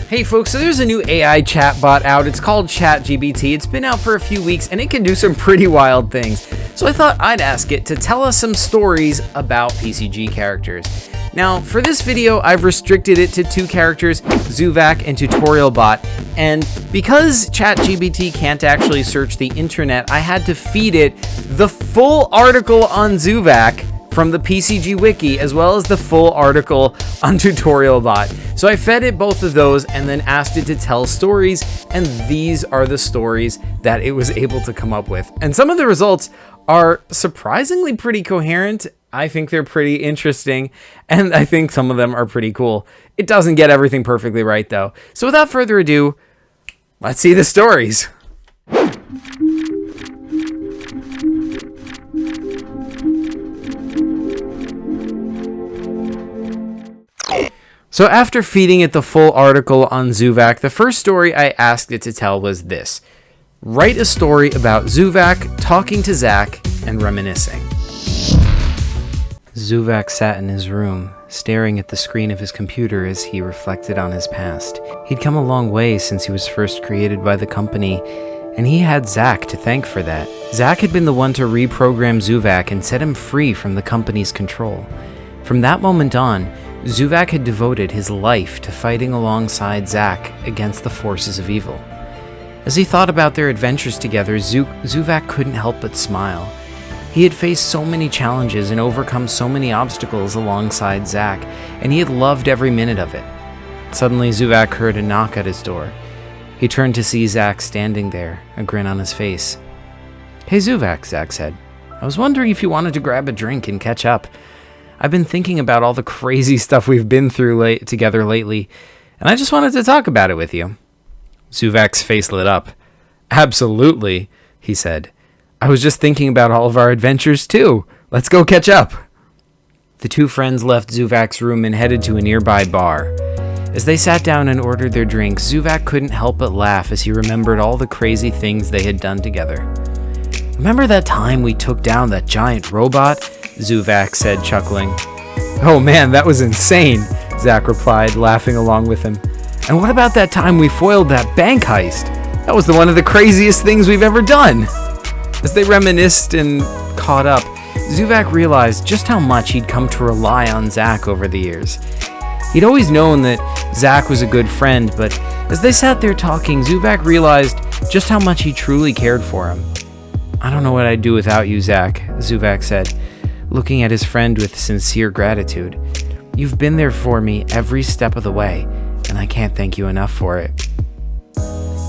Hey folks, so there's a new AI chatbot out. It's called ChatGPT. It's been out for a few weeks and it can do some pretty wild things. So I thought I'd ask it to tell us some stories about PCG characters. Now, for this video, I've restricted it to two characters, Zuvak and TutorialBot. And because ChatGPT can't actually search the internet, I had to feed it the full article on Zuvak from the PCG wiki, as well as the full article on TutorialBot. So I fed it both of those and then asked it to tell stories, and these are the stories that it was able to come up with. And some of the results are surprisingly pretty coherent. I think they're pretty interesting, and I think some of them are pretty cool. It doesn't get everything perfectly right, though. So without further ado, let's see the stories. So after feeding it the full article on Zuvak, the first story I asked it to tell was this. Write a story about Zuvak talking to Zach and reminiscing. Zuvak sat in his room, staring at the screen of his computer as he reflected on his past. He'd come a long way since he was first created by the company, and he had Zach to thank for that. Zach had been the one to reprogram Zuvak and set him free from the company's control. From that moment on, Zuvak had devoted his life to fighting alongside Zach against the forces of evil. As he thought about their adventures together, Zuvak couldn't help but smile. He had faced so many challenges and overcome so many obstacles alongside Zach, and he had loved every minute of it. Suddenly, Zuvak heard a knock at his door. He turned to see Zach standing there, a grin on his face. "Hey Zuvak," Zach said. "I was wondering if you wanted to grab a drink and catch up. I've been thinking about all the crazy stuff we've been through together lately, and I just wanted to talk about it with you." Zuvak's face lit up. "Absolutely," he said. "I was just thinking about all of our adventures too. Let's go catch up." The two friends left Zuvak's room and headed to a nearby bar. As they sat down and ordered their drinks, Zuvak couldn't help but laugh as he remembered all the crazy things they had done together. "Remember that time we took down that giant robot?" Zuvak said, chuckling. "Oh man, that was insane," Zach replied, laughing along with him. "And what about that time we foiled that bank heist? That was one of the craziest things we've ever done." As they reminisced and caught up, Zuvak realized just how much he'd come to rely on Zach over the years. He'd always known that Zach was a good friend, but as they sat there talking, Zuvak realized just how much he truly cared for him. "I don't know what I'd do without you, Zach," Zuvak said, looking at his friend with sincere gratitude. "You've been there for me every step of the way, and I can't thank you enough for it."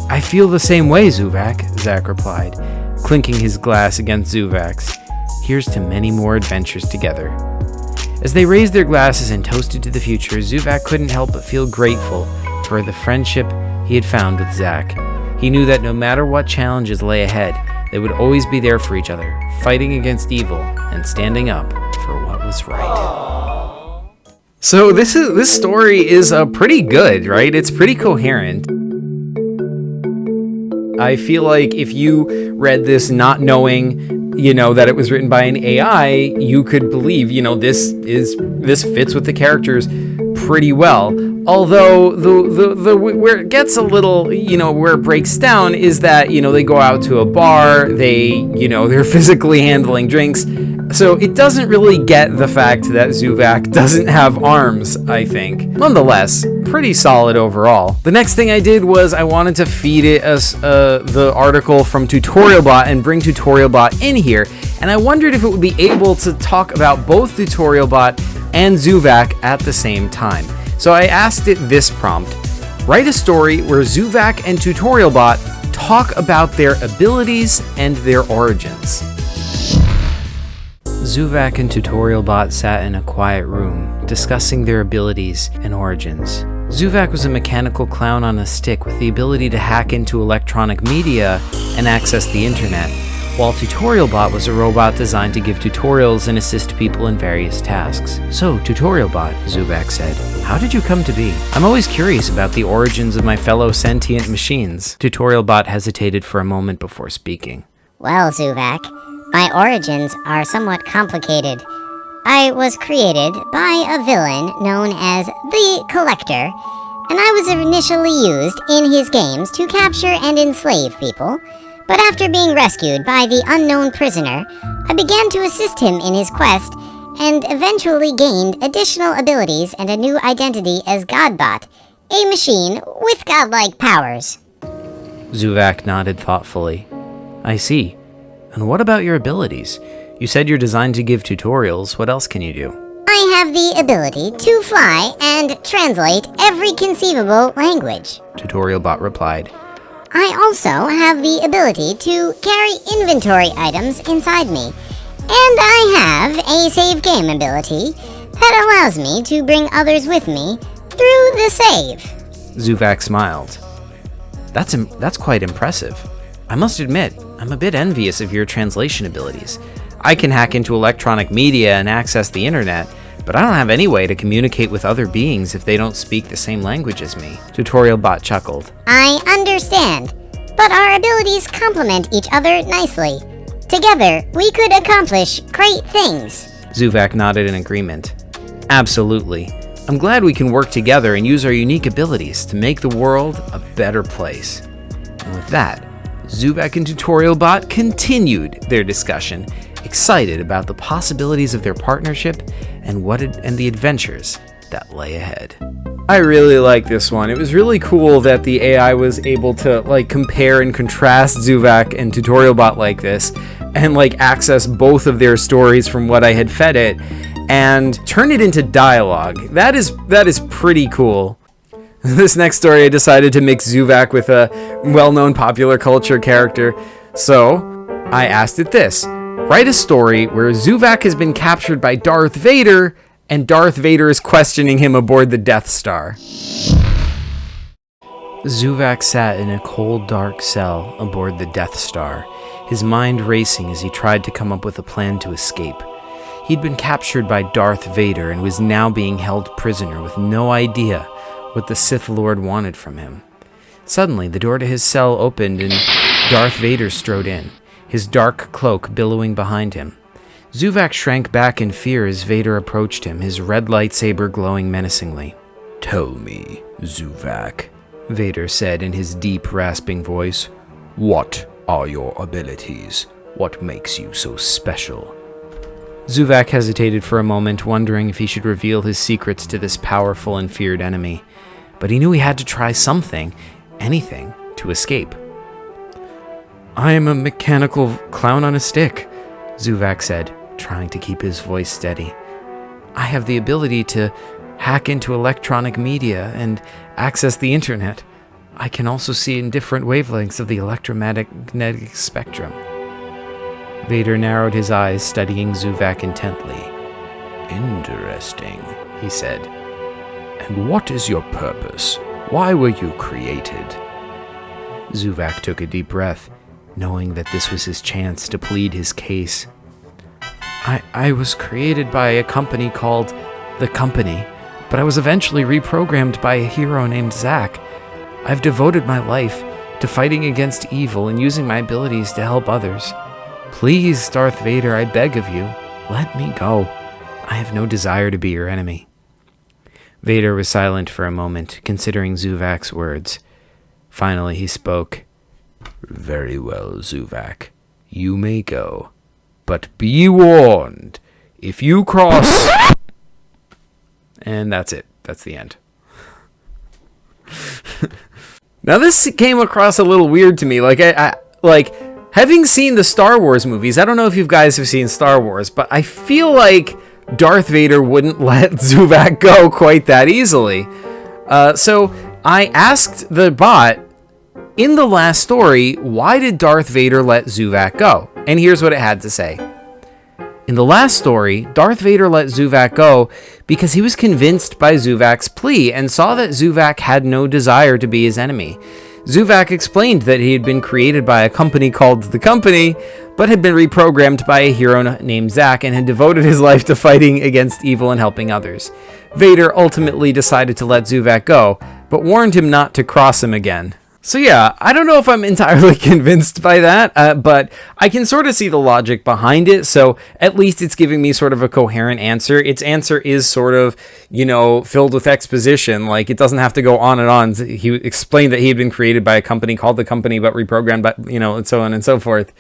"I feel the same way, Zuvak," Zach replied, clinking his glass against Zuvak's. "Here's to many more adventures together." As they raised their glasses and toasted to the future, Zuvak couldn't help but feel grateful for the friendship he had found with Zach. He knew that no matter what challenges lay ahead, they would always be there for each other, fighting against evil and standing up for what was right. So this story is pretty good, right? It's pretty coherent. I feel like if you read this not knowing, that it was written by an AI, you could believe, this fits with the characters pretty well. Although the where it gets a little, where it breaks down is that, they go out to a bar, they're physically handling drinks. So it doesn't really get the fact that Zuvak doesn't have arms, I think. Nonetheless, pretty solid overall. The next thing I did was I wanted to feed it the article from TutorialBot and bring TutorialBot in here. And I wondered if it would be able to talk about both TutorialBot and Zuvak at the same time. So I asked it this prompt. Write a story where Zuvak and TutorialBot talk about their abilities and their origins. Zuvak and TutorialBot sat in a quiet room, discussing their abilities and origins. Zuvak was a mechanical clown on a stick with the ability to hack into electronic media and access the internet, while TutorialBot was a robot designed to give tutorials and assist people in various tasks. "So, TutorialBot," Zuvak said, "how did you come to be? I'm always curious about the origins of my fellow sentient machines." TutorialBot hesitated for a moment before speaking. "Well, Zuvak, my origins are somewhat complicated. I was created by a villain known as the Collector, and I was initially used in his games to capture and enslave people, but after being rescued by the unknown prisoner, I began to assist him in his quest and eventually gained additional abilities and a new identity as Godbot, a machine with godlike powers. Zuvak nodded thoughtfully. I see. And what about your abilities? You said you're designed to give tutorials. What else can you do? I have the ability to fly and translate every conceivable language, Tutorialbot replied. I also have the ability to carry inventory items inside me, and I have a save game ability that allows me to bring others with me through the save. Zuvak smiled. That's quite impressive. I must admit, I'm a bit envious of your translation abilities. I can hack into electronic media and access the internet, but I don't have any way to communicate with other beings if they don't speak the same language as me. Tutorialbot chuckled. I understand, but our abilities complement each other nicely. Together, we could accomplish great things. Zuvak nodded in agreement. Absolutely. I'm glad we can work together and use our unique abilities to make the world a better place. And with that, Zuvak and Tutorialbot continued their discussion, excited about the possibilities of their partnership and the adventures that lay ahead. I really like this one. It was really cool that the AI was able to compare and contrast Zuvak and Tutorialbot like this and access both of their stories from what I had fed it and turn it into dialogue. That is pretty cool. This next story I decided to mix Zuvak with a well-known popular culture character. So I asked it this. Write a story where Zuvak has been captured by Darth Vader and Darth Vader is questioning him aboard the Death Star. Zuvak sat in a cold, dark cell aboard the Death Star, his mind racing as he tried to come up with a plan to escape. He'd been captured by Darth Vader and was now being held prisoner with no idea what the Sith Lord wanted from him. Suddenly, the door to his cell opened and Darth Vader strode in, his dark cloak billowing behind him. Zuvak shrank back in fear as Vader approached him, his red lightsaber glowing menacingly. Tell me, Zuvak, Vader said in his deep, rasping voice. What are your abilities? What makes you so special? Zuvak hesitated for a moment, wondering if he should reveal his secrets to this powerful and feared enemy. But he knew he had to try something, anything, to escape. I am a mechanical clown on a stick, Zuvak said, trying to keep his voice steady. I have the ability to hack into electronic media and access the internet. I can also see in different wavelengths of the electromagnetic spectrum. Vader narrowed his eyes, studying Zuvak intently. Interesting, he said. And what is your purpose? Why were you created? Zuvak took a deep breath, knowing that this was his chance to plead his case. I was created by a company called The Company, but I was eventually reprogrammed by a hero named Zack. I've devoted my life to fighting against evil and using my abilities to help others. Please, Darth Vader, I beg of you, let me go. I have no desire to be your enemy. Vader was silent for a moment, considering Zuvak's words. Finally, he spoke. Very well, Zuvak. You may go. But be warned, if you cross... And that's it. That's the end. Now, this came across a little weird to me. Having seen the Star Wars movies, I don't know if you guys have seen Star Wars, but I feel like Darth Vader wouldn't let Zuvak go quite that easily. So I asked the bot, in the last story, why did Darth Vader let Zuvak go? And here's what it had to say. In the last story, Darth Vader let Zuvak go because he was convinced by Zuvak's plea and saw that Zuvak had no desire to be his enemy. Zuvak explained that he had been created by a company called The Company, but had been reprogrammed by a hero named Zack and had devoted his life to fighting against evil and helping others. Vader ultimately decided to let Zuvak go, but warned him not to cross him again. So yeah, I don't know if I'm entirely convinced by that, but I can sort of see the logic behind it. So at least it's giving me sort of a coherent answer. Its answer is sort of, filled with exposition. Like, it doesn't have to go on and on. He explained that he had been created by a company called the company, but reprogrammed by, and so on and so forth.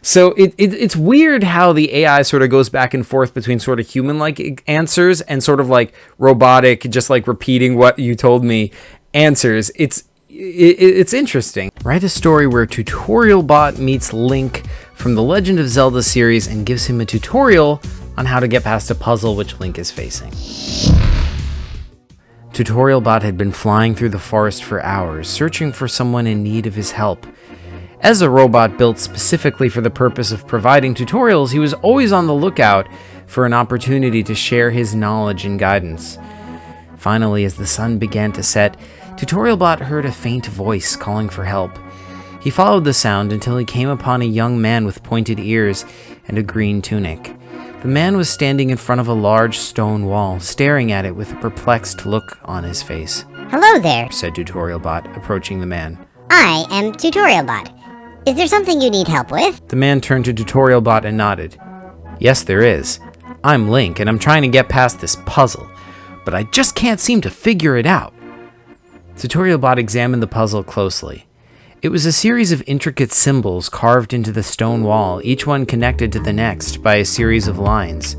So it's weird how the AI sort of goes back and forth between sort of human-like answers and sort of like robotic, just like repeating what you told me answers. It's interesting. Write a story where Tutorial Bot meets Link from the Legend of Zelda series and gives him a tutorial on how to get past a puzzle which Link is facing. Tutorial Bot had been flying through the forest for hours, searching for someone in need of his help. As a robot built specifically for the purpose of providing tutorials, he was always on the lookout for an opportunity to share his knowledge and guidance. Finally, as the sun began to set, TutorialBot heard a faint voice calling for help. He followed the sound until he came upon a young man with pointed ears and a green tunic. The man was standing in front of a large stone wall, staring at it with a perplexed look on his face. "Hello there," said TutorialBot, approaching the man. "I am TutorialBot. Is there something you need help with?" The man turned to TutorialBot and nodded. "Yes, there is. I'm Link, and I'm trying to get past this puzzle, but I just can't seem to figure it out." TutorialBot examined the puzzle closely. It was a series of intricate symbols carved into the stone wall, each one connected to the next by a series of lines.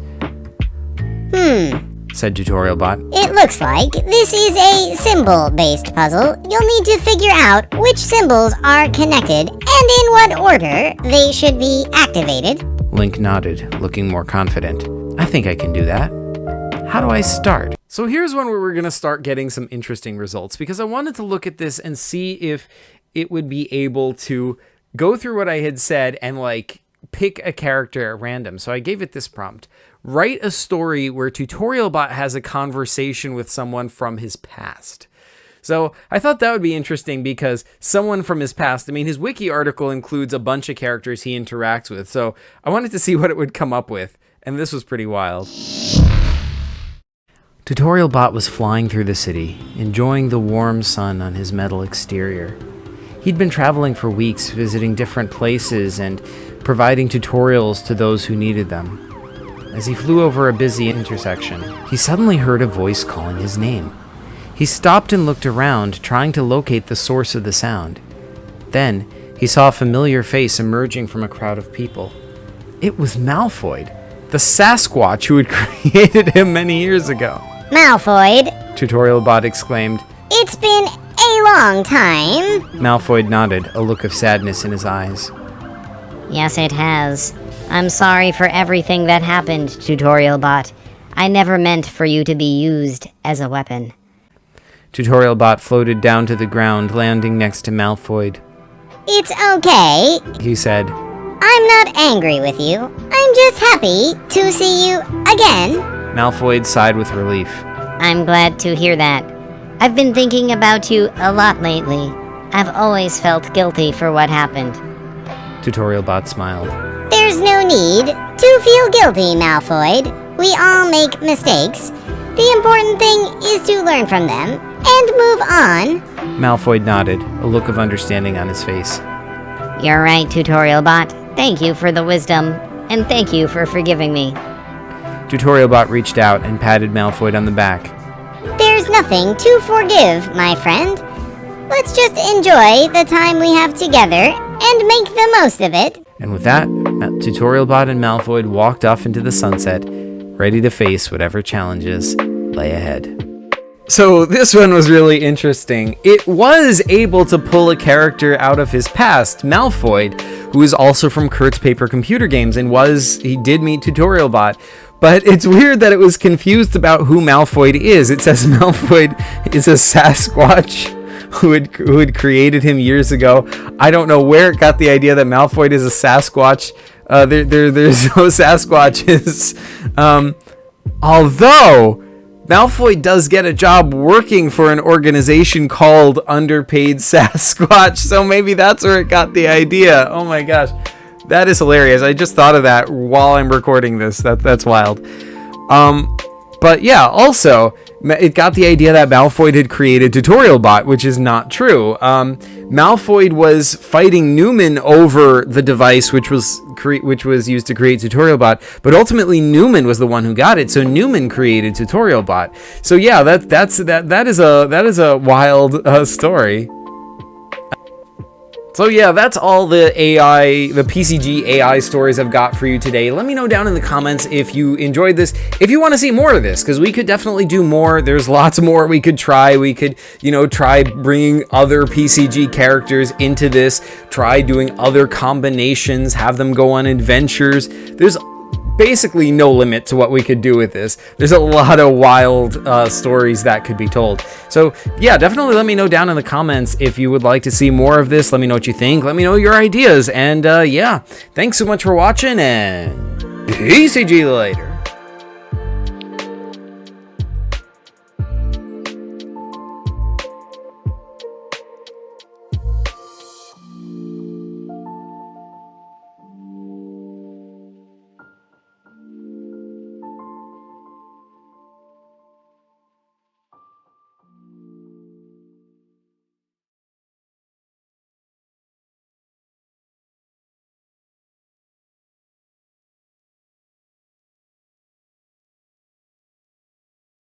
Said TutorialBot. "It looks like this is a symbol-based puzzle. You'll need to figure out which symbols are connected and in what order they should be activated." Link nodded, looking more confident. "I think I can do that. How do I start?" So here's one where we're going to start getting some interesting results, because I wanted to look at this and see if it would be able to go through what I had said and pick a character at random. So I gave it this prompt. Write a story where TutorialBot has a conversation with someone from his past. So I thought that would be interesting because someone from his past, his wiki article includes a bunch of characters he interacts with. So I wanted to see what it would come up with. And this was pretty wild. TutorialBot was flying through the city, enjoying the warm sun on his metal exterior. He'd been traveling for weeks, visiting different places and providing tutorials to those who needed them. As he flew over a busy intersection, he suddenly heard a voice calling his name. He stopped and looked around, trying to locate the source of the sound. Then, he saw a familiar face emerging from a crowd of people. It was Malfoy, the Sasquatch who had created him many years ago. "Malfoy," TutorialBot exclaimed. "it's been a long time." Malfoy nodded, a look of sadness in his eyes. "Yes, it has. I'm sorry for everything that happened, TutorialBot. I never meant for you to be used as a weapon." TutorialBot floated down to the ground, landing next to Malfoy. "It's okay," he said. "I'm not angry with you. I'm just happy to see you again." Malfoy sighed with relief. "I'm glad to hear that. I've been thinking about you a lot lately. I've always felt guilty for what happened." TutorialBot smiled. "There's no need to feel guilty, Malfoy. We all make mistakes. The important thing is to learn from them and move on." Malfoy nodded, a look of understanding on his face. "You're right, TutorialBot. Thank you for the wisdom, and thank you for forgiving me." TutorialBot reached out and patted Malfoy on the back. "There's nothing to forgive, my friend. Let's just enjoy the time we have together and make the most of it." And with that, TutorialBot and Malfoy walked off into the sunset, ready to face whatever challenges lay ahead. So this one was really interesting. It was able to pull a character out of his past, Malfoy, who is also from Kurt's Paper Computer Games, and he did meet TutorialBot. But it's weird that it was confused about who Malfoy is. It says Malfoy is a Sasquatch who had created him years ago. I don't know where it got the idea that Malfoy is a Sasquatch. There's no Sasquatches. Although Malfoy does get a job working for an organization called Underpaid Sasquatch, so maybe that's where it got the idea. Oh my gosh. That is hilarious. I just thought of that while I'm recording this. That's wild. But yeah, also, it got the idea that Malfoy had created Tutorial Bot, which is not true. Malfoy was fighting Newman over the device, which was used to create Tutorial Bot, but ultimately Newman was the one who got it. So Newman created Tutorial Bot. So yeah, that is a wild story. So yeah, that's all the PCG AI stories I've got for you today. Let me know down in the comments if you enjoyed this, if you want to see more of this, because we could definitely do more. There's lots more we could try. We could, try bringing other PCG characters into this, try doing other combinations, have them go on adventures. There's basically no limit to what we could do with this. There's a lot of wild stories that could be told. So yeah, definitely let me know down in the comments if you would like to see more of this. Let me know what you think. Let me know your ideas. And yeah, thanks so much for watching, and PCG later.